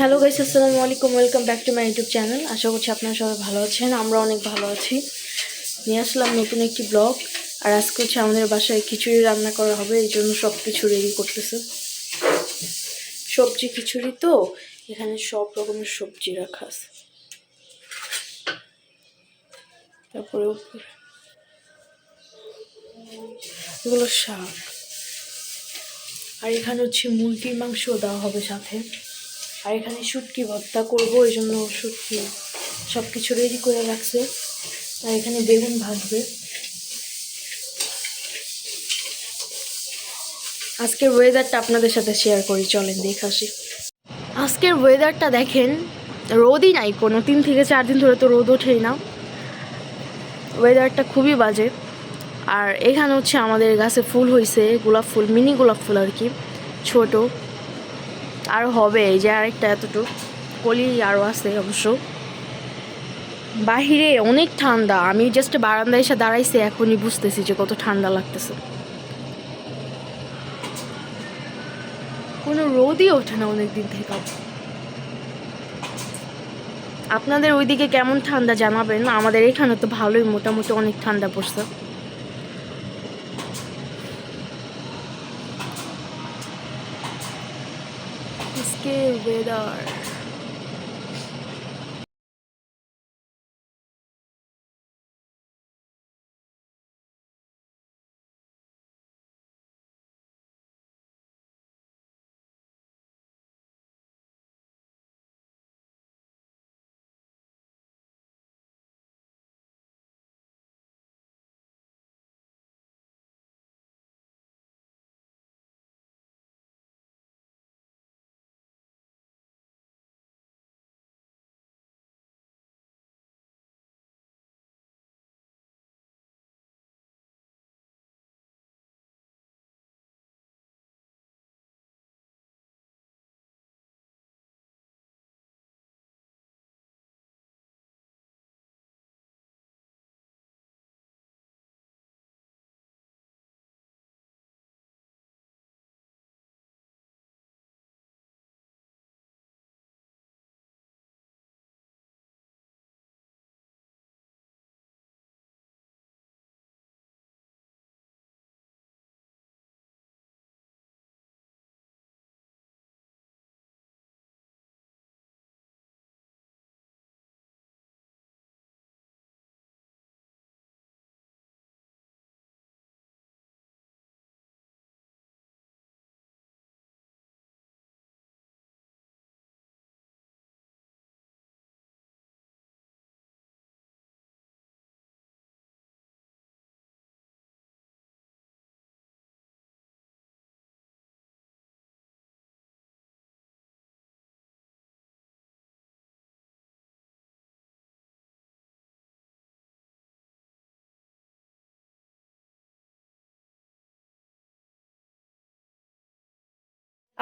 Hello guys, আসসালামু আলাইকুম। Welcome back to my YouTube channel. আশা করছি আপনারা সবাই ভালো আছেন। আমরা অনেক ভালো আছি। নিয়ে আসলাম নতুন একটি ব্লগ। আর আজকে হচ্ছে আমাদের বাসায় খিচুড়ি রান্না করা হবে, এই জন্য সব কিছু রেডি করতেছে। সবজি খিচুড়ি তো, এখানে সব রকমের সবজি রাখা আছে। তারপরে এগুলো শাক, আর এখানে হচ্ছে মুরগির মাংস দেওয়া হবে সাথে। আর এখানে শুটকি ভর্তা করবো, এই জন্য শুটকি সব কিছু রেডি করে রাখছে। আর এখানে বেগুন ভাজবে। আজকের ওয়েদারটা আপনাদের সাথে শেয়ার করি, চলেন দেখে আসি। আজকের ওয়েদারটা দেখেন, রোদই নাই কোনো 3 থেকে 4 দিন ধরে তো রোদ ওঠেই না। ওয়েদারটা খুবই বাজে। আর এখানে হচ্ছে আমাদের গাছে ফুল হয়েছে, গোলাপ ফুল, মিনি গোলাপ ফুল আর কি, ছোট। আর হবে এই যে আরেকটা এতটুকু কলি আরও আছে অবশ্য। বাহিরে অনেক ঠান্ডা, আমি জাস্ট বারান্দায় এসে দাঁড়াইছি, এখনই বুঝতেছি যে কত ঠান্ডা লাগতেছে। কোনো রোদই ওঠে না অনেক দিন থেকে। আপনাদের ওইদিকে কেমন ঠান্ডা জানাবেন। আমাদের এখানে তো ভালোই, মোটামুটি অনেক ঠান্ডা পড়ছে। আজকের ওয়েদার,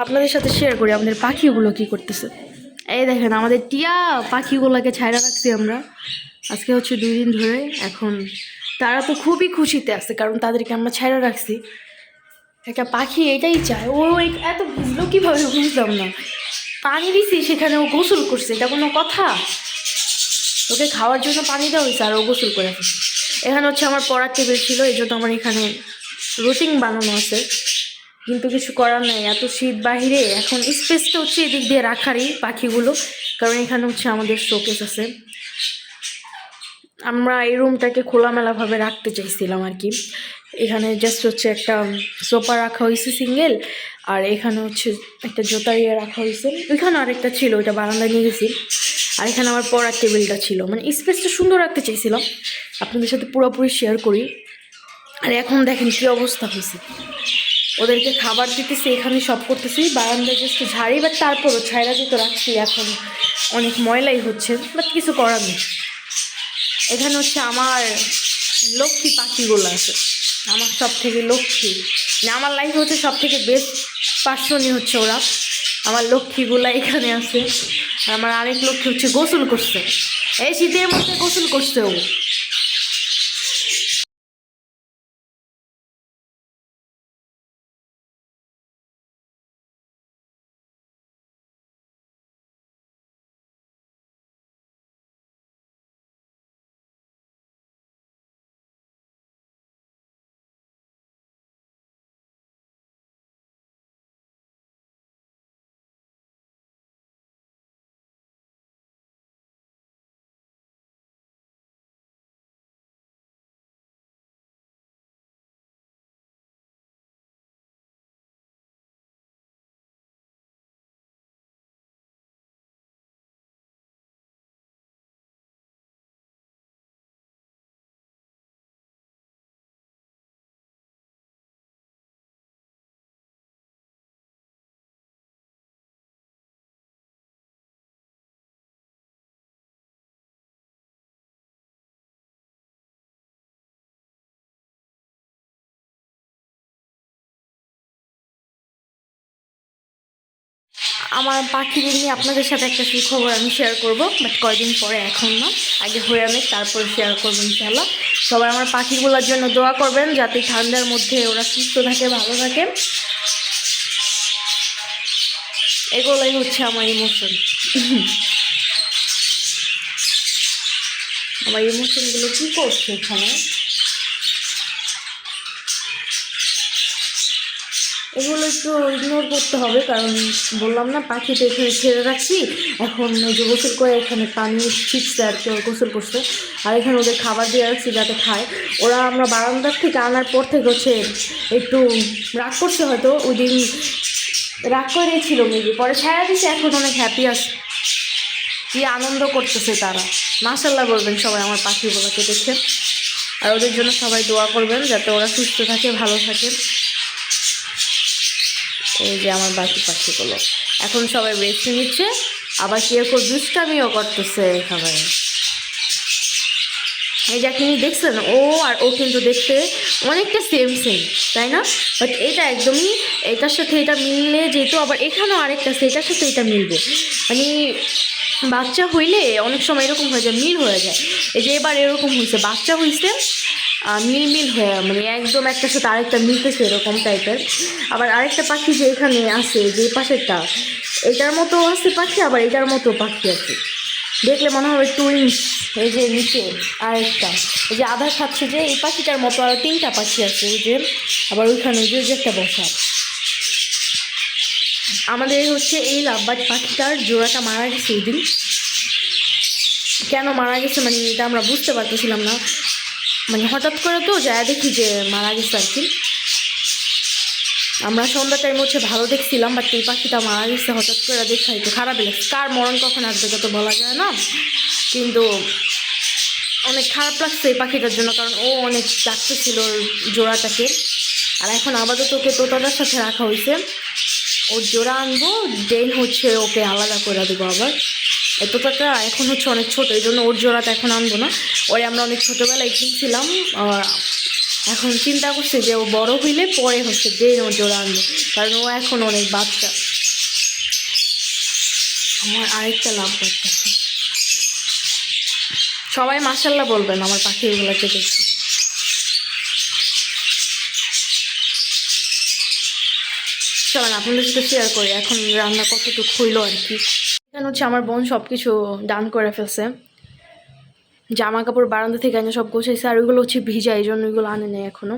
আপনাদের সাথে শেয়ার করি আমাদের পাখিগুলো কি করতেছে। এই দেখেন আমাদের টিয়া পাখিগুলোকে ছাইড়া রাখছি আমরা, আজকে হচ্ছে 2 দিন ধরে। এখন তারা তো খুবই খুশিতে আছে, কারণ তাদেরকে আমরা ছাইড়া রাখছি। একটা পাখি এটাই চায়, ও এত ভিজলো কীভাবে বুঝলাম না। পানি দিছি, সেখানে ও গোসল করছে, এটা কোনো কথা? ওকে খাওয়ার জন্য পানি দেওয়া হয়েছে আর ও গোসল করে ফেলছে। এখানে হচ্ছে আমার পড়ার টেবিল ছিল, এই জন্য আমার এখানে রুটিন বানানো আছে। কিন্তু কিছু করার নাই, এত শীত বাহিরে। এখন স্পেসটা হচ্ছে এদিক দিয়ে রাখারই পাখিগুলো, কারণ এখানে হচ্ছে আমাদের শোকেস আছে। আমরা এই রুমটাকে খোলামেলাভাবে রাখতে চাইছিলাম আর কি। এখানে জাস্ট হচ্ছে একটা সোফা রাখা হয়েছে সিঙ্গেল, আর এখানে হচ্ছে একটা জুতা ইয়ে রাখা হয়েছে। ওইখানে আরেকটা ছিল, ওইটা বারান্দায় নিয়ে গেছি। আর এখানে আমার পড়ার টেবিলটা ছিল, মানে স্পেসটা সুন্দর রাখতে চাইছিলাম, আপনাদের সাথে পুরোপুরি শেয়ার করি। আর এখন দেখেন কী অবস্থা হয়েছে। ওদেরকে খাবার দিতেছি, এখানে সব করতেছি, বারান্দায় জাস্ট ঝাড়ি, বাট তারপরও ছাইরা দিতে রাখছি। এখন অনেক ময়লাই হচ্ছে, বাট কিছু করার নেই। এখানে হচ্ছে আমার লক্ষ্মী পাখিগুলো আছে, আমার সব থেকে লক্ষ্মী, মানে আমার লাইফে হচ্ছে সব থেকে বেস্ট পার্সনই হচ্ছে ওরা। আমার লক্ষ্মীগুলা এখানে আছে। আর আমার আরেক লক্ষ্মী হচ্ছে গোসল করছে, এই শীতের মধ্যে গোসল করছে ও। আমার পাখিদের নিয়ে আপনাদের সাথে একটা সুখবর আমি শেয়ার করব, বাট কয়দিন পরে, এখন না, আগে হয়ে আমি তারপর শেয়ার করবো ইনশাআল্লাহ। সবাই আমার পাখিগুলোর জন্য দোয়া করবেন যাতে ঠান্ডার মধ্যে ওরা সুস্থ থাকে, ভালো থাকে। এগুলোই হচ্ছে আমার ইমোশন। আমার ইমোশনগুলো কী করছে এখানে? এগুলো একটু ইগনোর করতে হবে, কারণ বললাম না পাখি তো এখানে ছেড়ে রাখছি। এখন ওই যে গোসল করে এখানে পানি ছিটছে আর কি, গোসল করছে। আর এখানে ওদের খাবার দিয়ে রাখছি যাতে খায়। ওরা আমরা বারান্দার থেকে আনার পর থেকে হচ্ছে একটু রাগ করছে, হয়তো ওই দিন রাগ করেছিল মেবি, পরে ছায়া দিছে, এখন অনেক হ্যাপি আছে, কি আনন্দ করতেছে তারা। মাশাল্লাহ বলবেন সবাই আমার পাখিগুলোকে দেখে, আর ওদের জন্য সবাই দোয়া করবেন যাতে ওরা সুস্থ থাকে, ভালো থাকে। এই যে আমার বাকি পাখিগুলো এখন সবাই রেস্ট নিচ্ছে, আবার কেউ কেউ দুষ্টামিও করতেছে এখানে। এই যে আপনি দেখছেন, ও আর ও কিন্তু দেখতে অনেকটা সেম সেম, তাই না? বাট এটা একদমই এটার সাথে এটা মিললে যেহেতু, আবার এখানেও আরেকটা আছে এটার সাথে এটা মিলবে, মানে বাচ্চা হইলে অনেক সময় এরকম হয়ে যায়, মিল হয়ে যায়। এই যে এবার এরকম হয়েছে, বাচ্চা হয়েছে মিল মিল হয়ে, মানে একদম একটার সাথে আরেকটা মিলতেছে এরকম টাইপের। আবার আরেকটা পাখি যে এখানে আছে, যে পাশেরটা, এটার মতো আছে পাখি, আবার এটার মতো পাখি আছে, দেখলে মনে হবে টুইন্স। এই যে নিচে আরেকটা, এই যে আধা খাচ্ছে, যে এই পাখিটার মতো আরও 3টা পাখি আছে, এই যে আবার ওইখানে যে একটা বসা। আমাদের হচ্ছে এই লাভবার্ড পাখিটার জোড়াটা মারা গেছে ওই দিন। কেন মারা গেছে মানে এটা আমরা বুঝতে পারতেছিলাম না, মানে হঠাৎ করে তো যা দেখি যে মারা গেছে আর কি। আমরা সন্ধ্যা টাইম হচ্ছে ভালো দেখছিলাম, বাট এই পাখিটা মারা গেছে হঠাৎ করে, দেখা একটু খারাপ লাগছে। কার মরণ কখন আসবে তা তো বলা যায় না, কিন্তু অনেক খারাপ লাগছে এই পাখিটার জন্য, কারণ ও অনেক ডাকতেছিল জোড়াটাকে। আর এখন আপাতত ওকে তোতাটার সাথে রাখা হয়েছে, ওর জোড়া আনবো, দেন হচ্ছে ওকে আলাদা করে দেবো আবার। এই তোতাটা এখন হচ্ছে অনেক ছোটো, এই জন্য ওর জোড়াটা এখন আনবো না। ওরে আমরা অনেক ছোটোবেলায় কিনছিলাম, এখন চিন্তা করছি যে ও বড় হইলে পরে হচ্ছে দেন ওর জোড়া আনবো, কারণ ও এখন অনেক বাচ্চা। আমার আরেকটা লাভ করতেছে, সবাই মাশাল্লাহ বলবেন আমার পাখিগুলোকে দেখে। চলেন আপনাদের সাথে শেয়ার করি এখন রান্না কতটুকু হইলো আর কি। এখানে হচ্ছে আমার বোন সব কিছু ডান করে ফেলছে, জামা কাপড় বারান্দা থেকে আনে সব গোছাইছে, আর ওইগুলো হচ্ছে ভিজা, এই জন্য ওইগুলো আনে নেই এখনো।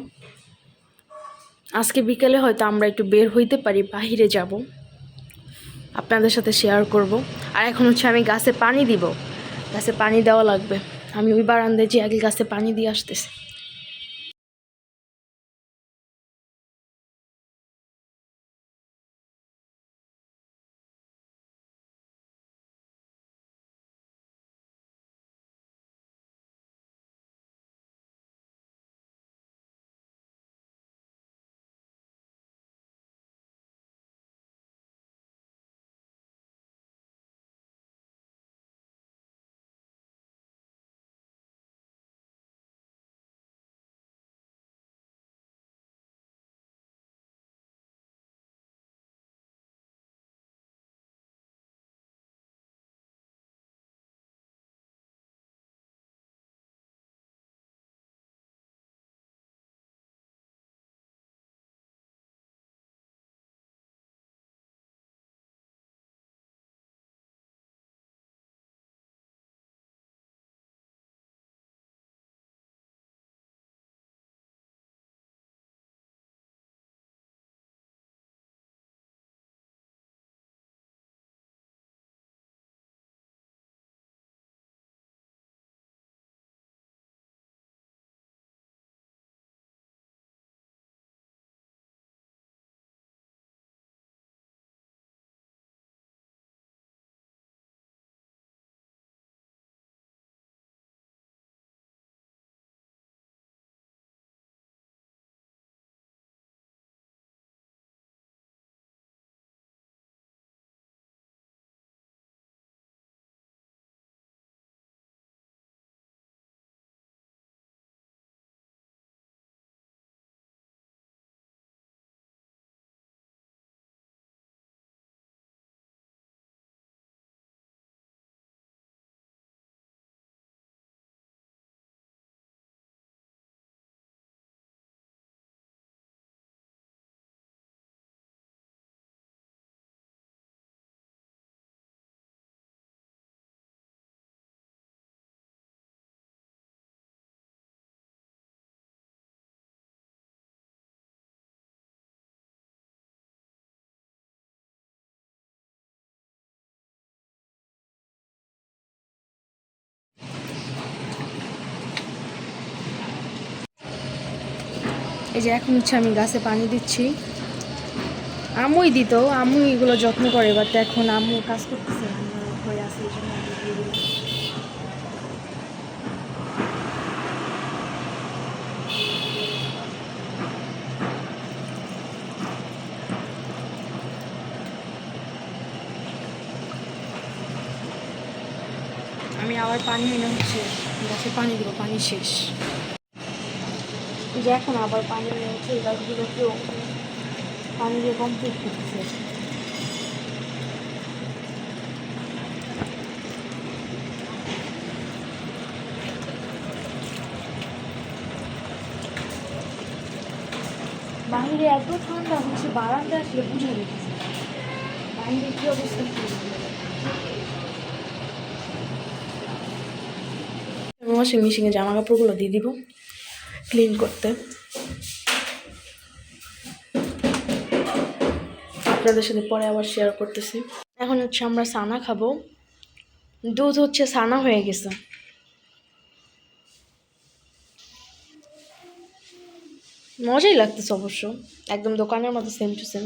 আজকে বিকেলে হয়তো আমরা একটু বের হইতে পারি, বাহিরে যাব, আপনাদের সাথে শেয়ার করব। আর এখন হচ্ছে আমি গাছে পানি দিব, গাছে পানি দেওয়া লাগবে। আমি ওই বারান্দায় যে আগে গাছে পানি দিয়ে আসতেছি। এই যে এখন হচ্ছে আমি গাছে পানি দিচ্ছি। আম্মুই দিত, আম্মু এগুলো যত্ন করে, বাট এখন আম্মু কাজ করতেছে হয়ে আছে, এই জন্য আমি দিয়ে দিলাম। আমি আবার পানি এনে হচ্ছে গাছে পানি দিব, পানি শেষ। যে এখন আবার পানি এনে হচ্ছে এই গাছগুলোকেও পানি দিয়ে কমপ্লিট করতেছে। বাইরে এত ঠান্ডা হচ্ছে, বারান্দা আসলে বুঝে গেছে বাইরে কি অবস্থা। ওয়াশিং মেশিনে জামা কাপড়গুলো দিয়ে দিব ক্লিন করতে। আপনাদের সাথে পরে আবার শেয়ার করতেছি। এখন হচ্ছে আমরা সানা খাবো। দুধ হচ্ছে সানা হয়ে গেছে। মজাই লাগতেছে অবশ্য, একদম দোকানের মতো সেম টু সেম।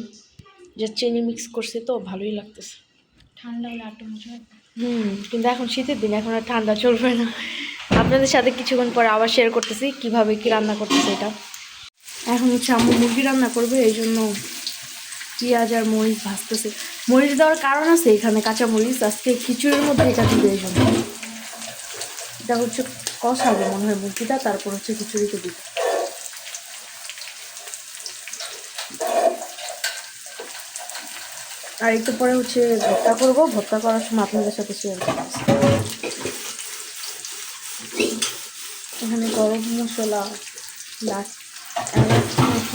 যে চিনি মিক্স করছে তো ভালোই লাগতেছে। ঠান্ডা হলে আটটা মজা হয়। কিন্তু এখন শীতের দিন, এখন আর ঠান্ডা চলবে না। আপনাদের সাথে কিছুক্ষণ পরে আবার শেয়ার করতেছি কিভাবে কি রান্না করতেছে এটা। এখন হচ্ছে আম্মু মুরগি রান্না করবে, এই জন্য পেঁয়াজ আর মরিচ ভাজতেছে। মরিচ দেওয়ার কারণ আছে, এখানে কাঁচা মরিচ আজকে খিচুড়ির মধ্যে এটা দিবে, এই জন্য। এটা হচ্ছে কষাবে মনে হয় মুরগিটা, তারপর হচ্ছে খিচুড়িতে দিবে। আর একটু পরে হচ্ছে ভর্তা করবো, ভর্তা করার সময় আপনাদের সাথে শেয়ার করতেছি। এখানে গরম মশলা, এলাচ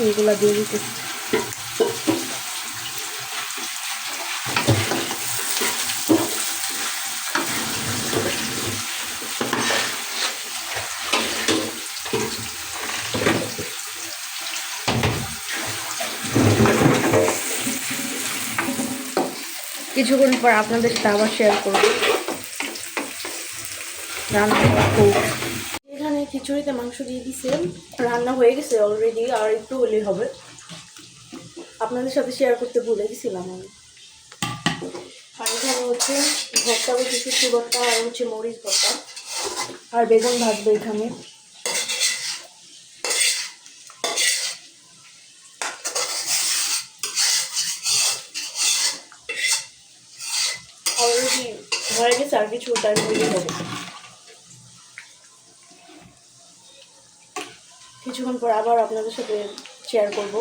এগুলো দিয়ে দিতেছি। কিছুক্ষণ পর আপনাদের সাথে আবার শেয়ার করব রান্না হোক। এখানে খিচুড়িতে মাংস দিয়ে দিছে, রান্না হয়ে গেছে অলরেডি, আর একটু হলেই হবে। আপনাদের সাথে শেয়ার করতে ভুলে গেছিলাম আমি। আর এখানে হচ্ছে ভর্তা কিছু ভর্তা, আর হচ্ছে মরিচ ভর্তা, আর বেগুন ভাজবে এখানে। অলরেডি হয়ে গেছে, আর কিছু টাইম হলেই হবে। কিছুক্ষণ পর আবার আপনাদের সাথে শেয়ার করব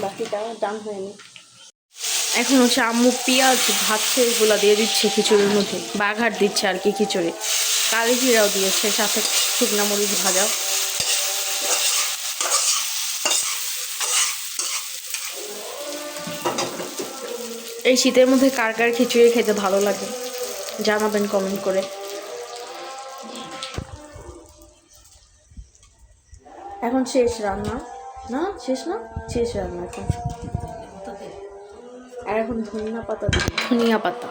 বাকিটা ডান হয়নি। এখন হচ্ছে আম্মু পেঁয়াজ ভাজছে, এগুলো দিয়ে দিচ্ছে খিচুড়ির মধ্যে, বাঘাট দিচ্ছে আর কি খিচুড়ি। কালি জিরাও দিয়েছে, সাথে শুকনা মরিচ ভাজা। এই শীতের মধ্যে কার কার খিচুড়ি খেতে ভালো লাগে জানাবেন কমেন্ট করে। এখন শেষ রান্না, না শেষ না, শেষ রান্না এখন। আর এখন ধনিয়া পাতা, ধনিয়া পাতা।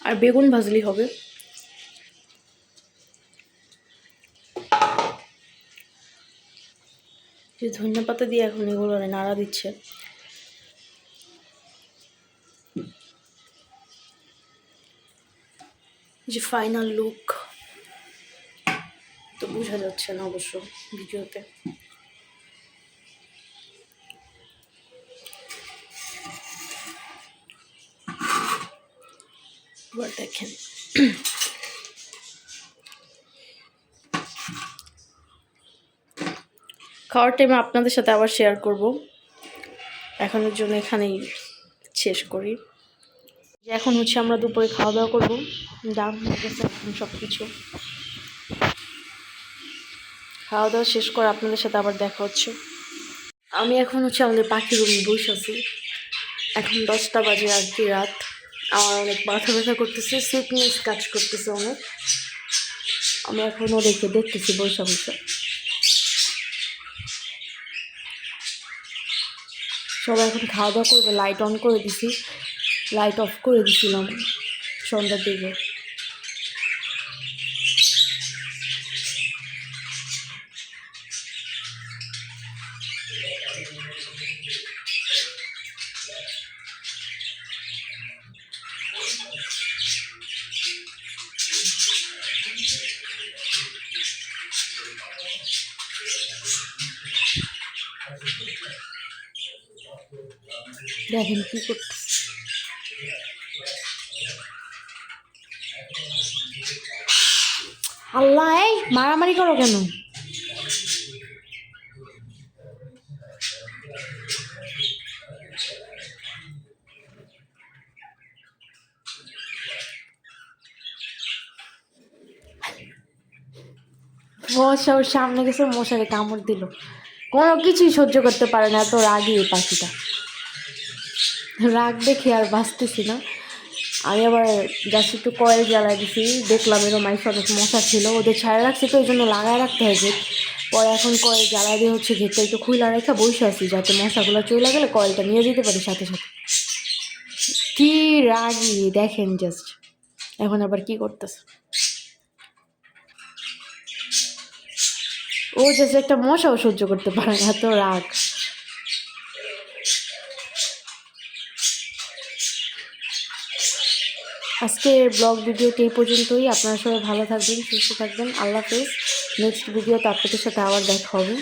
আর বেগুন ভাজলেই হবে। যে ধনিয়া পাতা দিয়ে এখন এগুলো নাড়া দিচ্ছে। যে ফাইনাল লুক তো বোঝা যাচ্ছে না অবশ্য ভিডিওতে। এবার দেখেন, খাওয়ার টাইমে আপনাদের সাথে আবার শেয়ার করব। এখনের জন্য এখানেই শেষ করি। এখন হচ্ছে আমরা দুপুরে খাওয়া দাওয়া করবো, ডান হয়ে গেছে এখন সব কিছু। খাওয়া দাওয়া শেষ করে আপনাদের সাথে আবার দেখা হচ্ছে। আমি এখন হচ্ছে আমাদের পাখির রুমে বসে আছি। এখন 10টা বাজে আর কি রাত। আমার অনেক মাথা ব্যথা করতেছে, সিকনেস কাজ করতেছে অনেক। আমি এখন ওদেরকে দেখতেছি বসে বসে। সবাই এখন খাওয়া দাওয়া করবে, লাইট অন করে দিছি। লাইট অফ করে দিছিলাম সন্ধ্যার দিকে। দেখেন কি করতেছে। আল্লাহ, এই মারামারি করো কেন? মশা ওর সামনে গেছে, মশারে কামড় দিল। কোনো কিছুই সহ্য করতে পারে না, এত রাগই এই পাখিটা। রাগ দেখে আর বাঁচতেছি না। আমি আবার জাস্ট একটু কয়েল জ্বালাই দিছি, দেখলাম এরকম মাইফ অনেক মশা ছিল, ওদের ছাড়া রাখছি তো ওই জন্য লাগায় রাখতে হয় গেট। পরে এখন কয়েল জ্বালাই দিয়ে হচ্ছে গেটটা একটু খুলে রেখে বসে আছি, যাতে মশাগুলো চলে গেলে কয়েলটা নিয়ে যেতে পারি সাথে সাথে। কি রাগি দেখেন জাস্ট। এখন আবার কি করতেছে ও, জাস্ট একটা মশাও সহ্য করতে পারে না, এত রাগ। আজকের ব্লগ ভিডিওটি এই পর্যন্তই। আপনারা সবাই ভালো থাকবেন, সুস্থ থাকবেন। আল্লাহ হাফেজ। নেক্সট ভিডিওতে আপনাদের সাথে আবার দেখা হবে।